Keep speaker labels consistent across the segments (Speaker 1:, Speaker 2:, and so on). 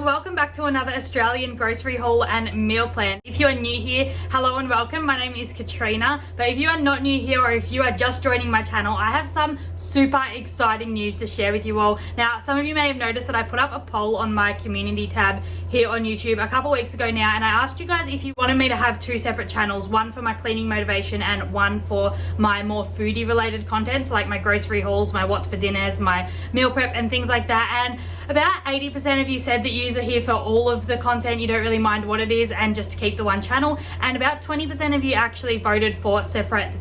Speaker 1: welcome back to another Australian grocery haul and meal plan. If you are new here, hello and welcome. My name is Katrina, but if you are not new here or if you are just joining my channel, I have some super exciting news to share with you all. Now, some of you may have noticed that I put up a poll on my community tab here on YouTube a couple weeks ago now, and I asked you guys if you wanted me to have two separate channels, one for my cleaning motivation and one for my more foodie related content, so like my grocery hauls, my what's for dinners, my meal prep and things like that. And about 80% of you said that you are here for all of the content, you don't really mind what it is, and just to keep the one channel. And about 20% of you actually voted for separate the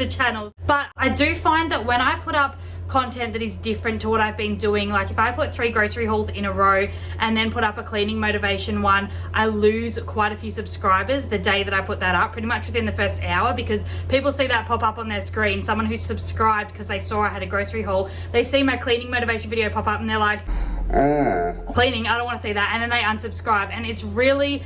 Speaker 1: channels. But I do find that when I put up content that is different to what I've been doing, like if I put 3 grocery hauls in a row and then put up a cleaning motivation one, I lose quite a few subscribers the day that I put that up, pretty much within the first hour, because people see that pop up on their screen. Someone who's subscribed because they saw I had a grocery haul, they see my cleaning motivation video pop up and they're like, cleaning, I don't want to see that, and then they unsubscribe. And it's really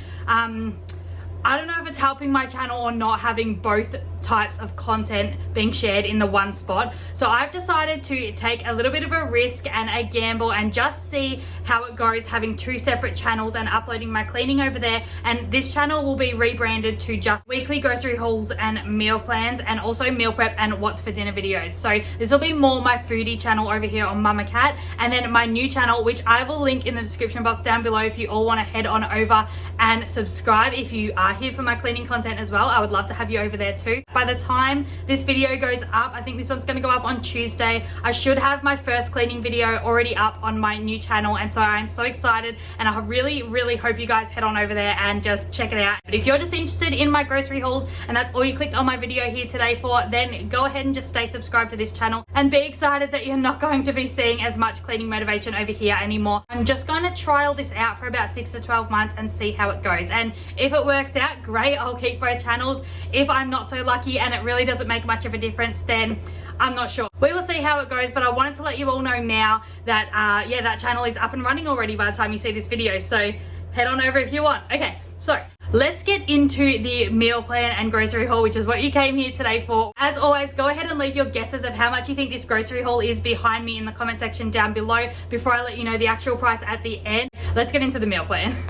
Speaker 1: I don't know if it's helping my channel or not, having both types of content being shared in the one spot. So I've decided to take a little bit of a risk and a gamble and just see how it goes, having 2 separate channels and uploading my cleaning over there. And this channel will be rebranded to just weekly grocery hauls and meal plans, and also meal prep and what's for dinner videos. So this will be more my foodie channel over here on Mumma Cat, and then my new channel, which I will link in the description box down below if you all want to head on over and subscribe. If you are here for my cleaning content as well, I would love to have you over there too. By the time this video goes up, I think this one's going to go up on Tuesday, I should have my first cleaning video already up on my new channel, and so I'm so excited, and I really hope you guys head on over there and just check it out. But if you're just interested in my grocery hauls and that's all you clicked on my video here today for, then go ahead and just stay subscribed to this channel and be excited that you're not going to be seeing as much cleaning motivation over here anymore. I'm just going to trial this out for about 6 to 12 months and see how it goes, and if it works out, great, I'll keep both channels. If I'm not so lucky and it really doesn't make much of a difference, then I'm not sure. We will see how it goes, but I wanted to let you all know now that yeah, that channel is up and running already by the time you see this video, so head on over if you want. Okay, so let's get into the meal plan and grocery haul, which is what you came here today for. As always, go ahead and leave your guesses of how much you think this grocery haul is behind me in the comment section down below before I let you know the actual price at the end. Let's get into the meal plan.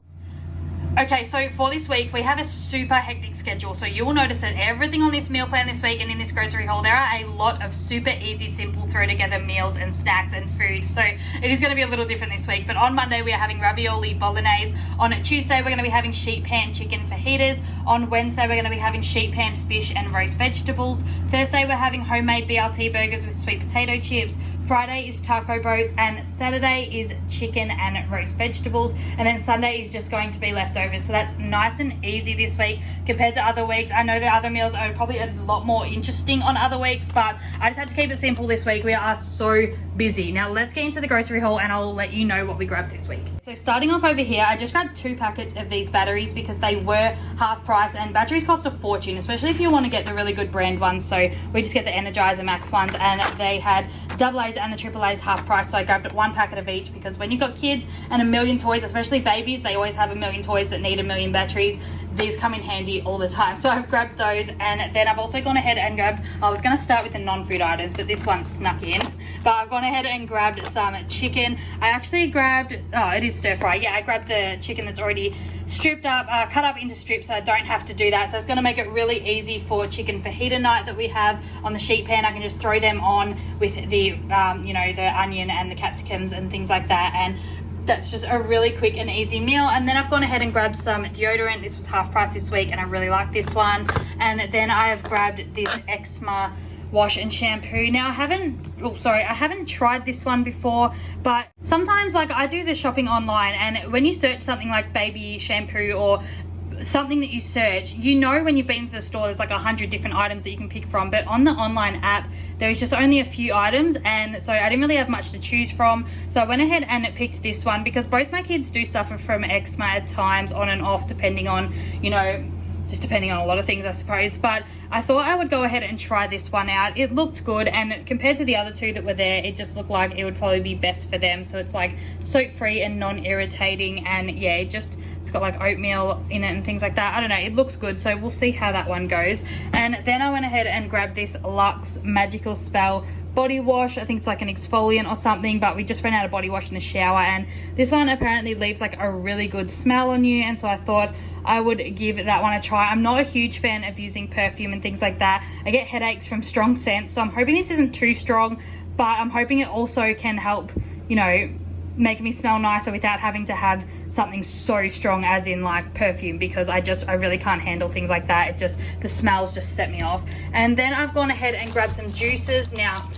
Speaker 1: Okay, so for this week, we have a super hectic schedule. So you will notice that everything on this meal plan this week and in this grocery haul, there are a lot of super easy, simple, throw together meals and snacks and food. So it is going to be a little different this week. But on Monday, we are having ravioli bolognese. On Tuesday, we're going to be having sheet pan chicken fajitas. On Wednesday, we're going to be having sheet pan fish and roast vegetables. Thursday, we're having homemade BLT burgers with sweet potato chips. Friday is taco boats, and Saturday is chicken and roast vegetables, and then Sunday is just going to be leftovers. So that's nice and easy this week compared to other weeks. I know the other meals are probably a lot more interesting on other weeks, but I just had to keep it simple this week. We are so busy. Now let's get into the grocery haul and I'll let you know what we grabbed this week. So starting off over here, I just grabbed 2 packets of these batteries because they were half price, and batteries cost a fortune, especially if you want to get the really good brand ones. So we just get the Energizer Max ones, and they had AA's and the AAA's half price, so I grabbed 1 packet of each, because when you've got kids and a million toys, especially babies, they always have a million toys that need a million batteries. These come in handy all the time, so I've grabbed those. And then I've also gone ahead and grabbed, I was going to start with the non-food items, but this one snuck in, but I've gone ahead and grabbed some chicken. I actually grabbed, oh, it is stir fry, yeah, I grabbed the chicken that's already stripped up, cut up into strips, so I don't have to do that. So it's going to make it really easy for chicken fajita night that we have on the sheet pan. I can just throw them on with the you know, the onion and the capsicums and things like that, and that's just a really quick and easy meal. And then I've gone ahead and grabbed some deodorant. This was half price this week and I really like this one. And then I have grabbed this eczema wash and shampoo. Now I haven't tried this one before, but sometimes, like, I do the shopping online, and when you search something like baby shampoo or something that you search, you know, when you've been to the store, there's like 100 different items that you can pick from, but on the online app there is just only a few items, and so I didn't really have much to choose from. So I went ahead and picked this one because both my kids do suffer from eczema at times, on and off, depending on, you know, just depending on a lot of things, I suppose. But I thought I would go ahead and try this one out. It looked good, and compared to the other 2 that were there, it just looked like it would probably be best for them. So it's like soap free and non-irritating, and yeah, it's got like oatmeal in it and things like that. I don't know, it looks good, so we'll see how that one goes. And then I went ahead and grabbed this Luxe Magical Spell body wash. I think it's like an exfoliant or something, but we just ran out of body wash in the shower, and this one apparently leaves like a really good smell on you, and so I thought I would give that one a try. I'm not a huge fan of using perfume and things like that. I get headaches from strong scents, so I'm hoping this isn't too strong, but I'm hoping it also can help, you know, make me smell nicer without having to have something so strong as in like perfume, because I really can't handle things like that. The smells just set me off. And then I've gone ahead and grabbed some juices. Now,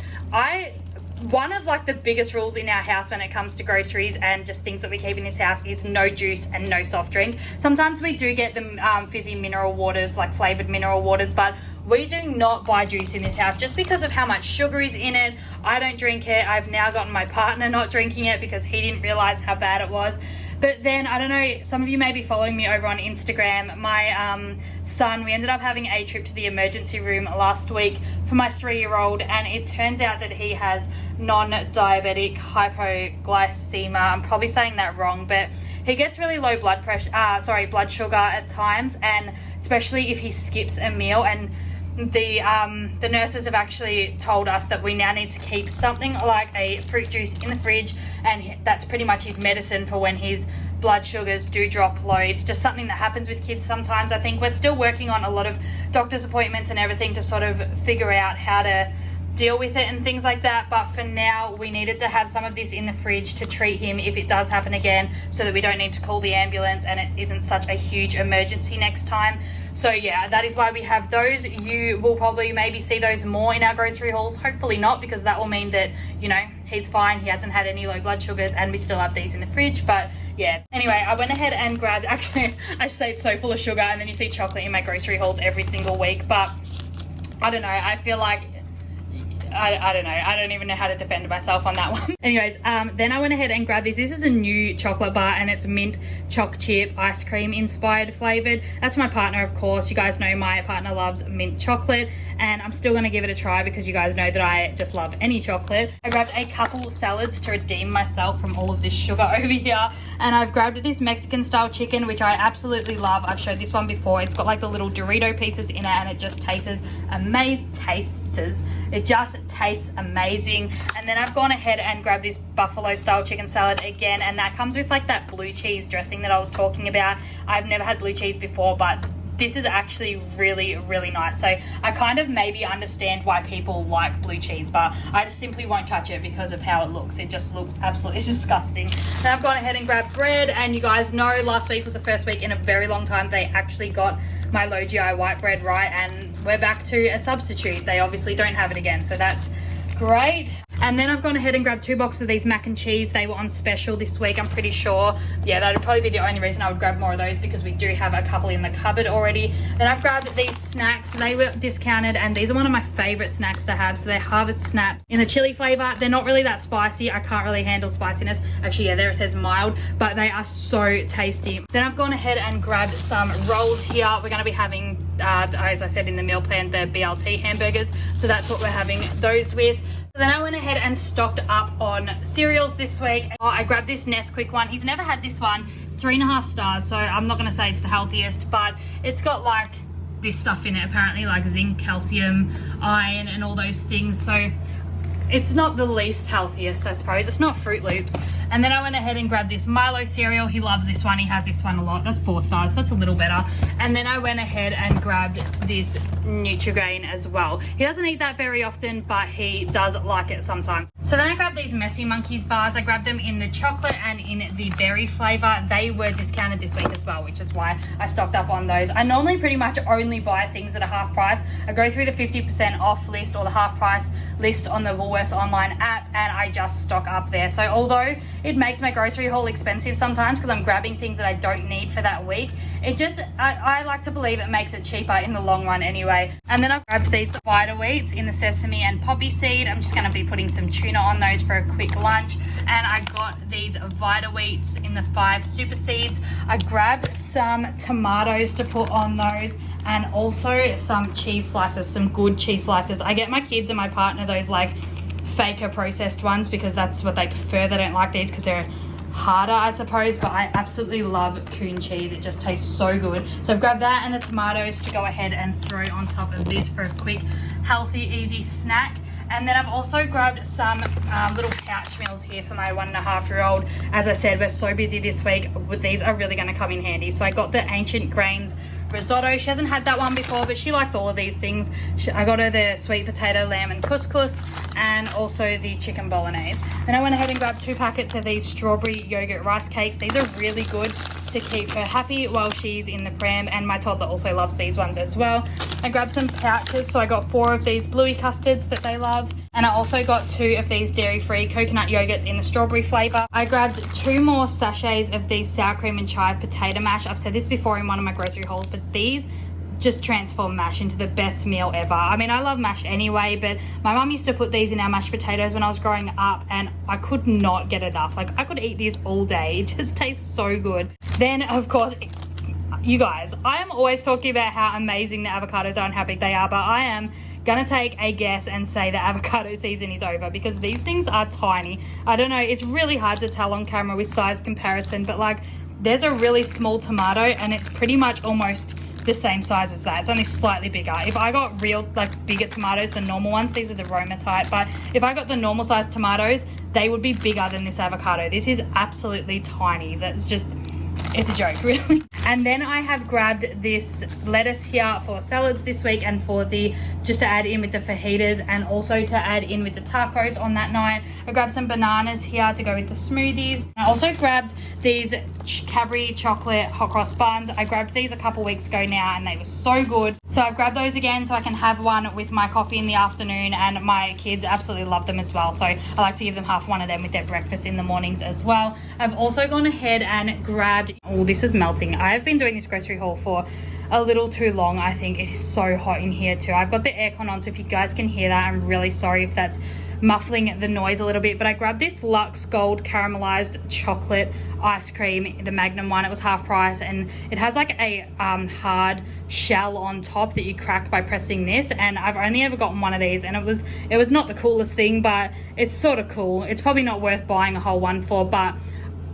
Speaker 1: one of like the biggest rules in our house when it comes to groceries and just things that we keep in this house is no juice and no soft drink. Sometimes we do get the fizzy mineral waters, like flavored mineral waters, but we do not buy juice in this house just because of how much sugar is in it. I don't drink it. I've now gotten my partner not drinking it because he didn't realize how bad it was. But then, I don't know, some of you may be following me over on Instagram. My son, we ended up having a trip to the emergency room last week for my 3-year-old, and it turns out that he has non-diabetic hypoglycemia. I'm probably saying that wrong, but he gets really low blood sugar at times, and especially if he skips a meal. And the nurses have actually told us that we now need to keep something like a fruit juice in the fridge, and that's pretty much his medicine for when his blood sugars do drop low. It's just something that happens with kids sometimes. I think we're still working on a lot of doctor's appointments and everything to sort of figure out how to deal with it and things like that, but for now we needed to have some of this in the fridge to treat him if it does happen again, so that we don't need to call the ambulance and it isn't such a huge emergency next time. So yeah, that is why we have those. You will probably maybe see those more in our grocery hauls. Hopefully not, because that will mean that, you know, he's fine, he hasn't had any low blood sugars, and we still have these in the fridge. But yeah, anyway, I went ahead and grabbed, actually I say it's so full of sugar, and then you see chocolate in my grocery hauls every single week, but I don't know, I feel like I don't know. I don't even know how to defend myself on that one. Anyways, then I went ahead and grabbed this. This is a new chocolate bar, and it's mint choc chip ice cream inspired flavored. That's my partner, of course. You guys know my partner loves mint chocolate, and I'm still going to give it a try because you guys know that I just love any chocolate. I grabbed a couple salads to redeem myself from all of this sugar over here, and I've grabbed this Mexican style chicken, which I absolutely love. I've showed this one before. It's got like the little Dorito pieces in it, and it just tastes amazing. It just tastes amazing. And then I've gone ahead and grabbed this buffalo style chicken salad again, and that comes with like that blue cheese dressing that I was talking about. I've never had blue cheese before, but this is actually really, really nice. So I kind of maybe understand why people like blue cheese, but I just simply won't touch it because of how it looks. It just looks absolutely disgusting. Then I've gone ahead and grabbed bread, and you guys know last week was the first week in a very long time they actually got my low GI white bread right, and we're back to a substitute. They obviously don't have it again, so that's great. And then I've gone ahead and grabbed 2 boxes of these mac and cheese. They were on special this week, I'm pretty sure. Yeah, that would probably be the only reason I would grab more of those, because we do have a couple in the cupboard already. Then I've grabbed these snacks. They were discounted, and these are one of my favorite snacks to have. So they're Harvest Snaps in the chili flavor. They're not really that spicy. I can't really handle spiciness. Actually, yeah, there it says mild, but they are so tasty. Then I've gone ahead and grabbed some rolls here. We're going to be having, as I said in the meal plan, the BLT hamburgers. So that's what we're having those with. So then I went ahead and stocked up on cereals this week. I grabbed this Nesquik one. He's never had this one. It's 3.5 stars, so I'm not going to say it's the healthiest, but it's got like this stuff in it apparently, like zinc, calcium, iron, and all those things. So it's not the least healthiest, I suppose. It's not Fruit Loops. And then I went ahead and grabbed this Milo cereal. He loves this one. He has this one a lot. That's 4 stars. That's a little better. And then I went ahead and grabbed this Nutri-Grain as well. He doesn't eat that very often, but he does like it sometimes. So then I grabbed these Messy Monkeys bars. I grabbed them in the chocolate and in the berry flavor. They were discounted this week as well, which is why I stocked up on those. I normally pretty much only buy things at a half price. I go through the 50% off list or the half price list on the Woolworths online app, and I just stock up there. So although it makes my grocery haul expensive sometimes because I'm grabbing things that I don't need for that week, it just, I like to believe it makes it cheaper in the long run anyway. And then I've grabbed these Vita Wheats in the sesame and poppy seed. I'm just going to be putting some tuna on those for a quick lunch. And I got these Vita Wheats in the 5 super seeds. I grabbed some tomatoes to put on those, and also some cheese slices, some good cheese slices. I get my kids and my partner those like faker processed ones because that's what they prefer. They don't like these because they're harder, I suppose, but I absolutely love coon cheese. It just tastes so good. So I've grabbed that and the tomatoes to go ahead and throw on top of this for a quick, healthy, easy snack. And then I've also grabbed some little pouch meals here for my 1.5-year-old. As I said, we're so busy this week. These are really going to come in handy. So I got the Ancient Grains risotto. She hasn't had that one before, but she likes all of these things. I got her the sweet potato, lamb and couscous, and also the chicken bolognese. Then I went ahead and grabbed 2 packets of these strawberry yogurt rice cakes. These are really good to keep her happy while she's in the pram, and my toddler also loves these ones as well. I grabbed some pouches, so I got 4 of these bluey custards that they love, and I also got 2 of these dairy-free coconut yogurts in the strawberry flavour. I grabbed 2 more sachets of these sour cream and chive potato mash. I've said this before in one of my grocery hauls, but these just transform mash into the best meal ever. I mean, I love mash anyway, but my mum used to put these in our mashed potatoes when I was growing up, and I could not get enough. Like, I could eat these all day. It just tastes so good. Then, of course, you guys, I am always talking about how amazing the avocados are and how big they are, but I am gonna take a guess and say the avocado season is over, because these things are tiny. I don't know, it's really hard to tell on camera with size comparison, but like, there's a really small tomato and it's pretty much almost the same size as that. It's only slightly bigger. If I got real, like, bigger tomatoes, the normal ones, these are the Roma type, but if I got the normal size tomatoes, they would be bigger than this avocado. This is absolutely tiny. That's just, it's a joke, really. And then I have grabbed this lettuce here for salads this week, and for the, just to add in with the fajitas and also to add in with the tacos on that night. I grabbed some bananas here to go with the smoothies. I also grabbed these Cadbury chocolate hot cross buns. I grabbed these a couple weeks ago now and they were so good. So I've grabbed those again so I can have one with my coffee in the afternoon, and my kids absolutely love them as well. So I like to give them half one of them with their breakfast in the mornings as well. I've also gone ahead and grabbed, oh, this is melting. I've been doing this grocery haul for a little too long. I think it is so hot in here too. I've got the aircon on, so if you guys can hear that, I'm really sorry if that's muffling the noise a little bit. But I grabbed this Luxe Gold caramelized chocolate ice cream, the Magnum one. It was half price, and it has like a hard shell on top that you crack by pressing this, and I've only ever gotten one of these, and it was not the coolest thing, but it's sort of cool. It's probably not worth buying a whole one for, but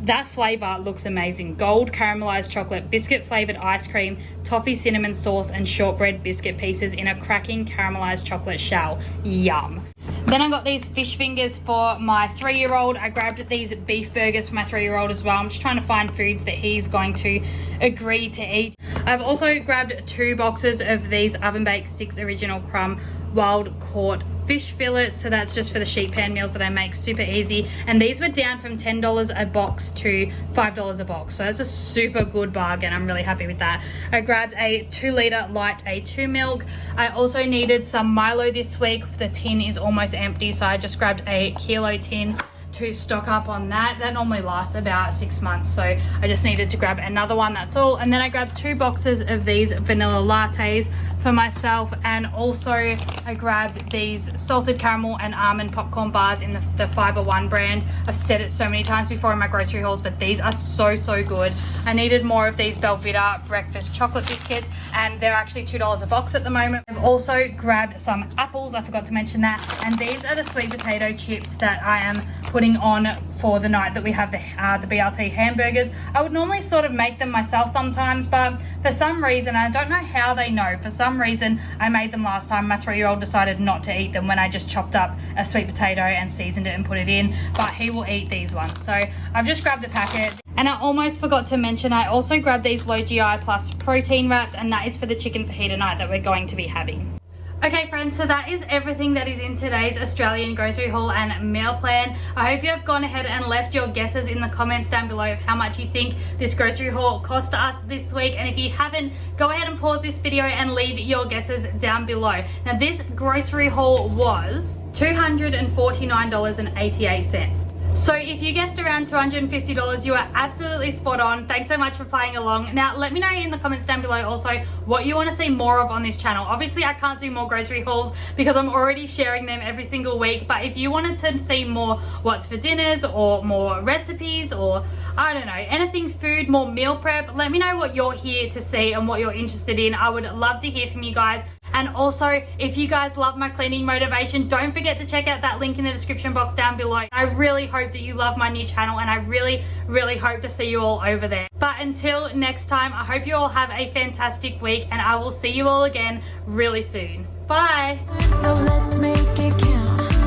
Speaker 1: that flavor looks amazing. Gold caramelized chocolate, biscuit flavored ice cream, toffee cinnamon sauce, and shortbread biscuit pieces in a cracking caramelized chocolate shell. Yum. Then I got these fish fingers for my 3-year-old. I grabbed these beef burgers for my 3-year-old as well. I'm just trying to find foods that he's going to agree to eat. I've also grabbed 2 boxes of these oven baked 6 original crumb wild caught fish fillets. So that's just for the sheet pan meals that I make, super easy. And these were down from $10 a box to $5 a box. So that's a super good bargain. I'm really happy with that. I grabbed a 2-litre light A2 milk. I also needed some Milo this week. The tin is almost empty, so I just grabbed a kilo tin to stock up on that. That normally lasts about 6 months, so I just needed to grab another one, that's all. And then I grabbed 2 boxes of these vanilla lattes for myself, and also I grabbed these salted caramel and almond popcorn bars in the Fiber One brand. I've said it so many times before in my grocery hauls, but these are so good. I needed more of these Belvita breakfast chocolate biscuits, and they're actually $2 a box at the moment. I've also grabbed some apples, I forgot to mention that, and these are the sweet potato chips that I am putting on for the night that we have the BLT hamburgers. I would normally sort of make them myself sometimes, but for some reason, I don't know how they know, for some reason I made them last time. My 3-year-old decided not to eat them when I just chopped up a sweet potato and seasoned it and put it in, but he will eat these ones. So I've just grabbed the packet. And I almost forgot to mention, I also grabbed these low GI plus protein wraps, and that is for the chicken fajita night that we're going to be having. Okay friends, so that is everything that is in today's Australian grocery haul and meal plan. I hope you have gone ahead and left your guesses in the comments down below of how much you think this grocery haul cost us this week. And if you haven't, go ahead and pause this video and leave your guesses down below. Now this grocery haul was $249.88. So if you guessed around $250, you are absolutely spot on. Thanks so much for playing along. Now, let me know in the comments down below also what you want to see more of on this channel. Obviously, I can't do more grocery hauls because I'm already sharing them every single week. But if you wanted to see more what's for dinners or more recipes or, I don't know, anything food, more meal prep, let me know what you're here to see and what you're interested in. I would love to hear from you guys. And also, if you guys love my cleaning motivation, don't forget to check out that link in the description box down below. I really hope that you love my new channel, and I really hope to see you all over there. But until next time, I hope you all have a fantastic week, and I will see you all again really soon. Bye.
Speaker 2: So let's make it count.